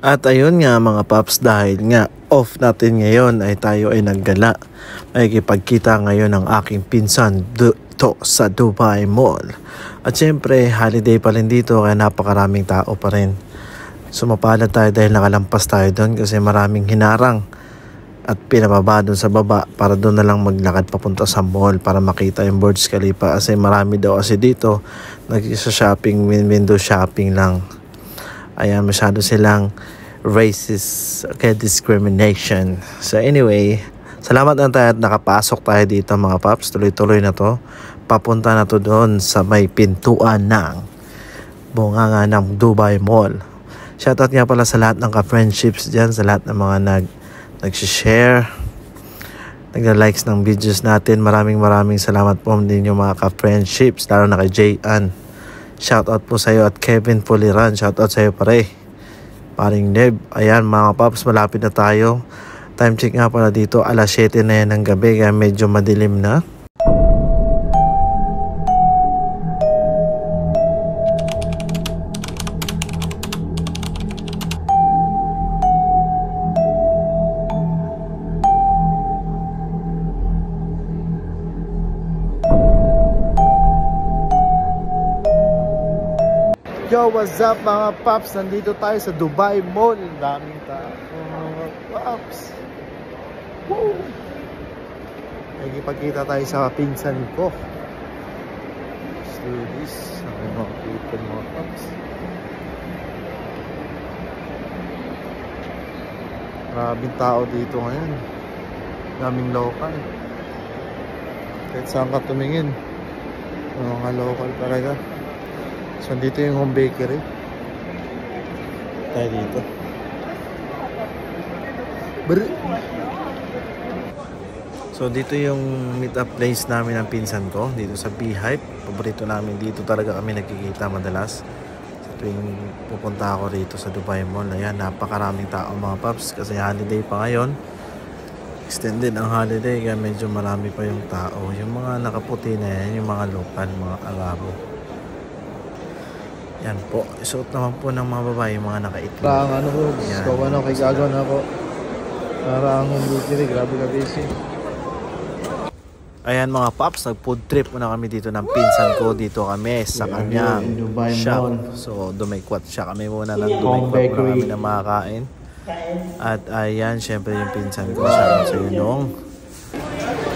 At ayun nga mga paps, dahil nga off natin ngayon ay tayo ay naggala. Makikipagkita ngayon ng aking pinsan dito sa Dubai Mall. At syempre holiday pa rin dito kaya napakaraming tao pa rin. Sumapalad tayo dahil nakalampas tayo doon kasi maraming hinarang at pinababa doon sa baba para doon na lang maglakad papunta sa mall para makita yung Burj Khalifa kasi marami daw kasi dito nag-shopping, window shopping lang. Ayan, masyado silang racist, okay, discrimination. So anyway, salamat na tayo at nakapasok tayo dito mga paps. Tuloy-tuloy na to. Papunta na to doon sa may pintuan ng bunganga ng Dubai Mall. Shoutout nga pala sa lahat ng ka-friendships dyan, sa lahat ng mga nag-share, nagla-likes ng videos natin. Maraming salamat po din yung mga ka-friendships, lalo na kay Jayan. Shoutout po sa iyo at Kevin Puliran. Shoutout sa iyo pare. Paring Neb. Ayan mga paps, malapit na tayo. Time check nga pala dito, alas 7 na yan ng gabi kaya medyo madilim na. Yo, what's up mga paps? Nandito tayo sa Dubai Mall. Daming tao mga paps. Woo! Nagipagkita tayo sa pinsan ko. Let's do this. Sabi mga people mga paps. Maraming tao dito ngayon. Daming local. Kahit saan ka tumingin, mga local talaga. So dito yung home bakery. Tayo dito. So dito yung meet up place namin ng pinsan ko. Dito sa Beehive. Paborito namin dito talaga kami nagkikita madalas. So tuwing pupunta ako rito sa Dubai Mall. Ayan, napakaraming tao mga paps. Kasi holiday pa ngayon. Extended ang holiday kaya medyo marami pa yung tao. Yung mga nakaputi na yan, yung mga local, mga Arabo. Yan po, isuot naman po ng mga babae, yung mga nakaitim. Parang ano po, kay gagawin ako. Parang hindi, grabe ka busy. Ayan mga paps, nag-food trip muna kami dito ng pinsan ko. Dito kami sa kanya shop. So dumikwat siya kami muna ng dumikwat muna kami na makakain. At ayan, syempre yung pinsan ko siya sa yunong.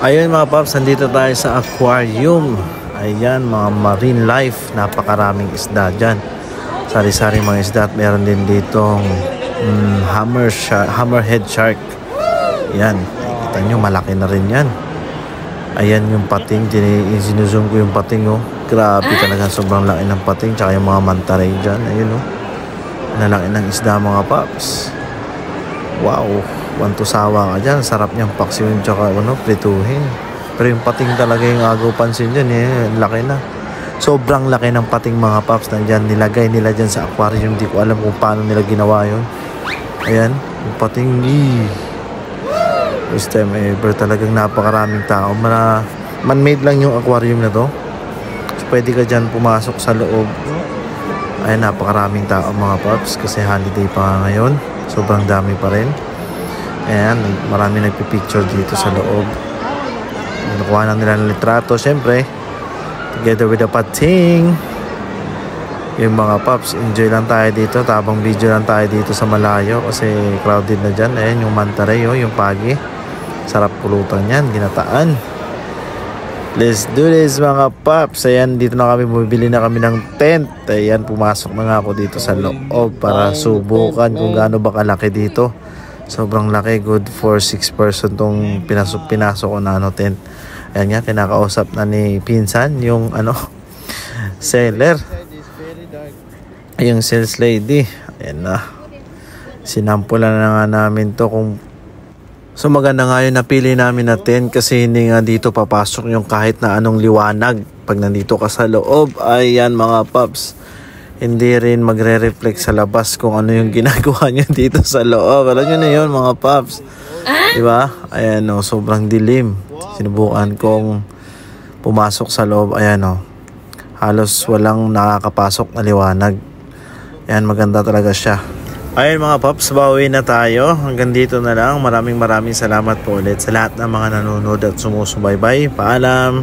Ayun mga paps, nandito tayo sa aquarium. Ayan, mga marine life. Napakaraming isda dyan. Sari-sari mga isda. At meron din ditong hammerhead shark. Ayan, kita nyo, malaki na rin yan. Ayan yung pating. Sinuzoom ko yung pating, oh. Grabe talaga, sobrang laki ng pating. Tsaka yung mga mantaray dyan. Ayun, oh. Nalaki ng isda mga paps. Wow, wantusawa ka dyan. Sarap niyang paksiyon tsaka prituhin. Pero yung pating talaga yung agaw pansin dyan, laki na. Sobrang laki ng pating mga paps. Nandyan, nilagay nila dyan sa aquarium. Hindi ko alam kung paano nila ginawa yun. Ayan, yung pating. This time ever, talagang napakaraming tao. Man-made lang yung aquarium na to. So, pwede ka dyan pumasok sa loob. Ayan, napakaraming tao mga paps. Kasi holiday pa ngayon. Sobrang dami pa rin. Ayan, marami nagpipicture dito sa loob. Nakuha na nila ng litrato, syempre. Together with the pating. Yung mga paps, enjoy lang tayo dito. Tabang video lang tayo dito sa malayo. Kasi crowded na dyan. Ayan, yung mantaray, yung pagi. Sarap pulutan yan, ginataan. Let's do this mga paps. Ayan, dito na kami, bumibili na kami ng tent. Ayan, pumasok na nga ako dito sa loob para subukan kung gaano ba kalaki dito. Sobrang laki, good for 6 person tong pinasok ko na tent. Ayan nga, kinakausap na ni pinsan yung seller, yung sales lady. Ayan na, sinampulan na nga namin to kung so maganda nga yun napili namin na tent kasi hindi nga dito papasok yung kahit na anong liwanag pag nandito ka sa loob. Ayan mga paps, hindi rin magre-reflect sa labas kung ano yung ginagawa nyo dito sa loob. Alam nyo na yun mga paps, diba? Ayan o, sobrang dilim. Sinubukan kong pumasok sa loob. Ayan o, halos walang nakakapasok na liwanag. Ayan, maganda talaga siya. Ayun mga paps, bawi na tayo. Hanggang dito na lang. Maraming salamat po ulit sa lahat ng mga nanonood at sumusubaybay. Paalam!